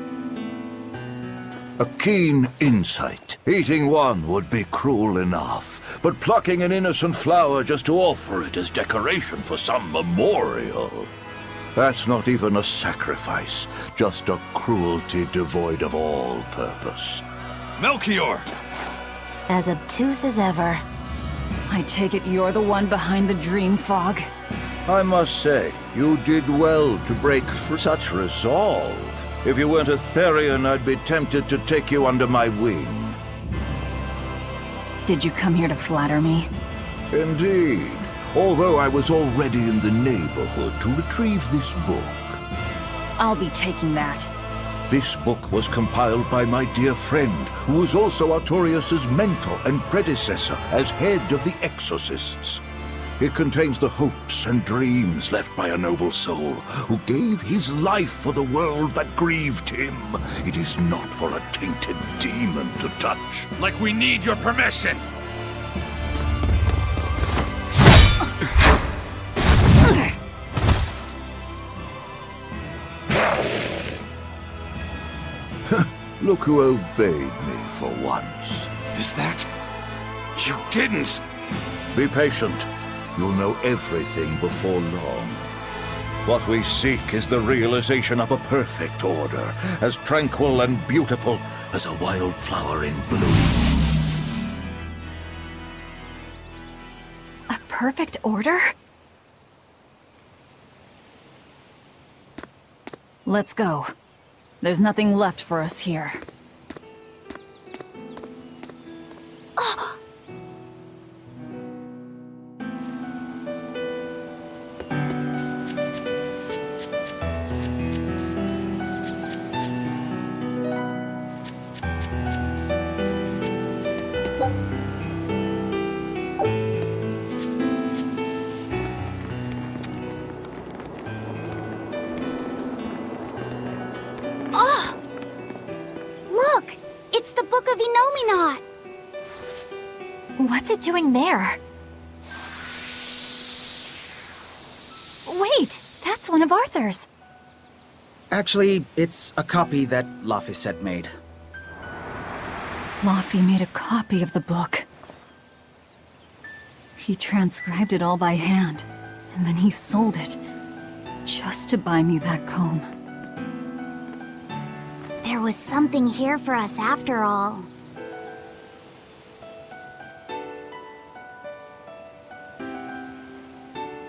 A keen insight. Eating one would be cruel enough, but plucking an innocent flower just to offer it as decoration for some memorial. That's not even a sacrifice, just a cruelty devoid of all purpose. Melchior! As obtuse as ever. I take it you're the one behind the dream fog? I must say, you did well to break for such resolve. If you weren't a Therian, I'd be tempted to take you under my wing. Did you come here to flatter me? Indeed. Although I was already in the neighborhood to retrieve this book. I'll be taking that. This book was compiled by my dear friend, who was also Artorias' mentor and predecessor as head of the Exorcists. It contains the hopes and dreams left by a noble soul who gave his life for the world that grieved him. It is not for a tainted demon to touch. Like we need your permission! Look who obeyed me for once. Is that... You didn't! Be patient. You'll know everything before long. What we seek is the realization of a perfect order, as tranquil and beautiful as a wildflower in bloom. A perfect order? Let's go. There's nothing left for us here. Book of Enominat! What's it doing there? Wait, that's one of Arthur's. Actually, it's a copy that Laphicet made. Laffy made a copy of the book. He transcribed it all by hand, and then he sold it, just to buy me that comb. There was something here for us after all.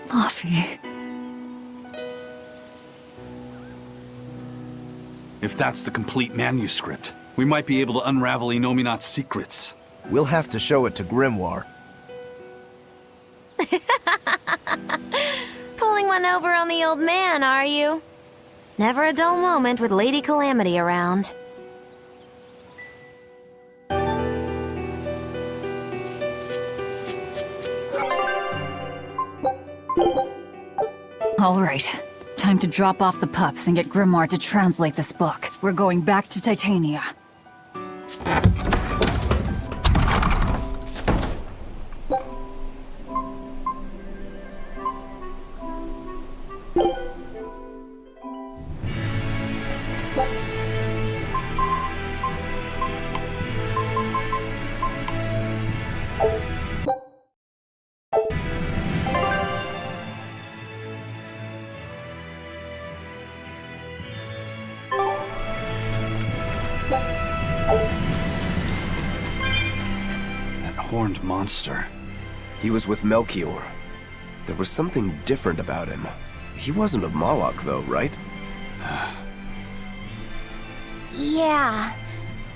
Laffy. If that's the complete manuscript, we might be able to unravel Enominat's secrets. We'll have to show it to Grimoire. Pulling one over on the old man, are you? Never a dull moment with Lady Calamity around. All right. Time to drop off the pups and get Grimoire to translate this book. We're going back to Titania. Horned monster. He was with Melchior. There was something different about him. He wasn't a Moloch, though, right? Yeah,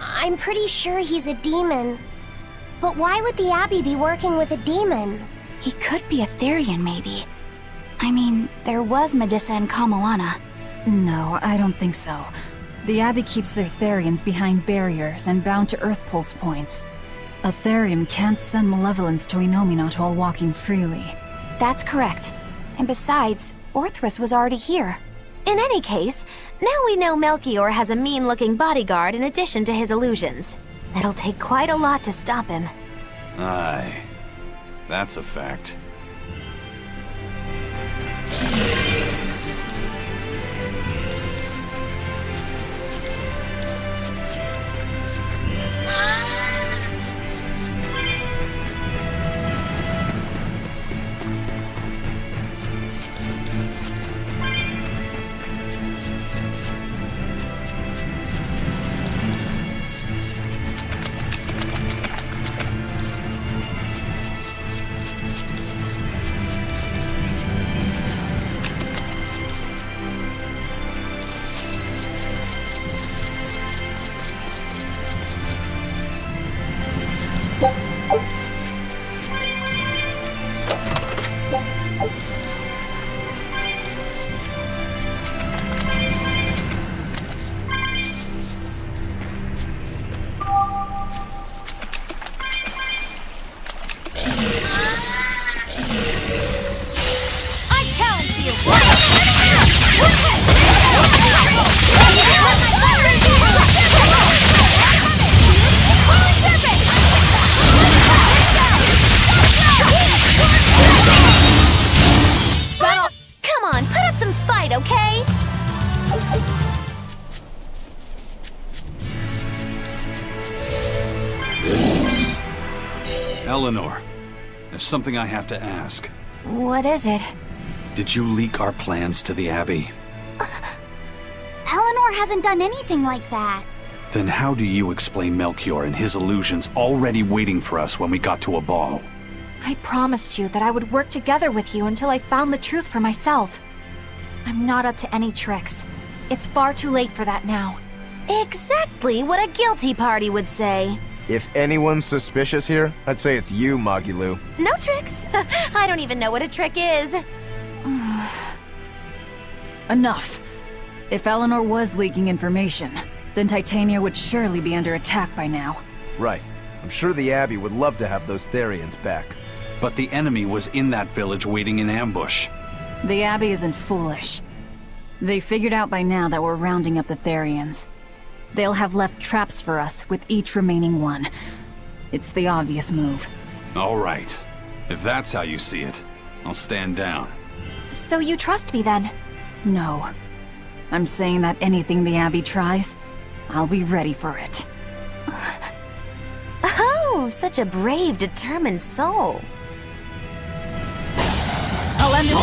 I'm pretty sure he's a demon. But why would the Abbey be working with a demon? He could be a Therian, maybe. I mean, there was Medissa and Kamoana. No, I don't think so. The Abbey keeps their Therians behind barriers and bound to Earth Pulse points. A Therian can't send malevolence to Enominat while walking freely. That's correct. And besides, Orthrus was already here. In any case, now we know Melchior has a mean-looking bodyguard in addition to his illusions. That'll take quite a lot to stop him. Aye. That's a fact. Eleanor, there's something I have to ask. What is it? Did you leak our plans to the Abbey? Eleanor hasn't done anything like that. Then how do you explain Melchior and his illusions already waiting for us when we got to a ball? I promised you that I would work together with you until I found the truth for myself. I'm not up to any tricks. It's far too late for that now. Exactly what a guilty party would say. If anyone's suspicious here, I'd say it's you, Magilu. No tricks. I don't even know what a trick is. Enough. If Eleanor was leaking information, then Titania would surely be under attack by now. Right. I'm sure the Abbey would love to have those Therians back. But the enemy was in that village waiting in ambush. The Abbey isn't foolish. They figured out by now that we're rounding up the Therians. They'll have left traps for us with each remaining one. It's the obvious move. All right. If that's how you see it, I'll stand down. So you trust me then? No. I'm saying that anything the Abbey tries, I'll be ready for it. Oh, such a brave, determined soul. I'll end this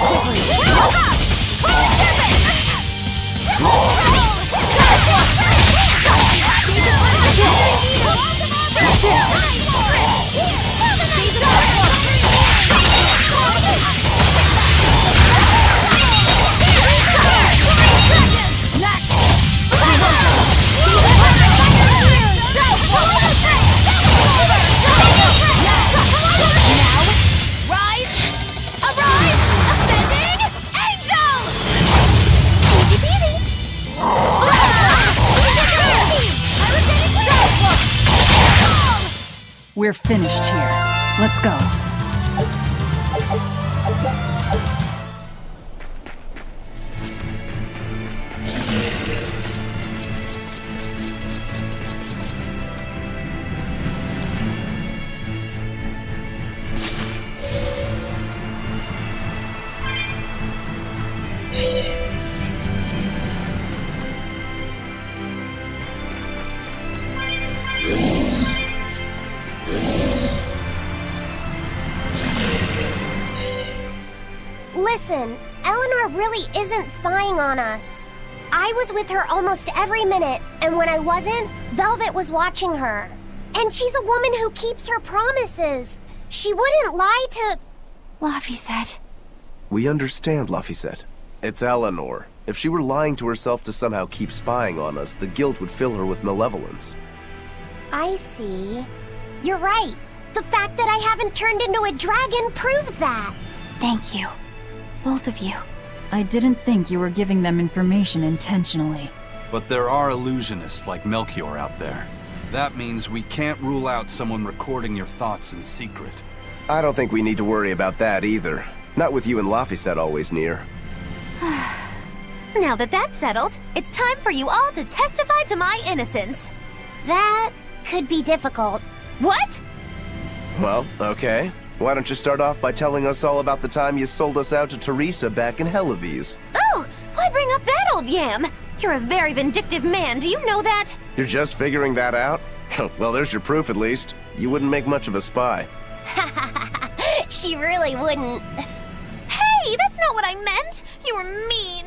We're finished here. Let's go. Listen, Eleanor really isn't spying on us. I was with her almost every minute, and when I wasn't, Velvet was watching her. And she's a woman who keeps her promises. She wouldn't lie to... Laphicet. We understand, Laphicet. It's Eleanor. If she were lying to herself to somehow keep spying on us, the guilt would fill her with malevolence. I see. You're right. The fact that I haven't turned into a dragon proves that. Thank you. Both of you. I didn't think you were giving them information intentionally. But there are illusionists like Melchior out there. That means we can't rule out someone recording your thoughts in secret. I don't think we need to worry about that either. Not with you and Laphicet always near. Now that that's settled, it's time for you all to testify to my innocence. That could be difficult. What? Well, okay. Why don't you start off by telling us all about the time you sold us out to Teresa back in Helives? Oh, why bring up that old yam? You're a very vindictive man, do you know that? You're just figuring that out? Well, there's your proof at least. You wouldn't make much of a spy. She really wouldn't. Hey, that's not what I meant! You were mean!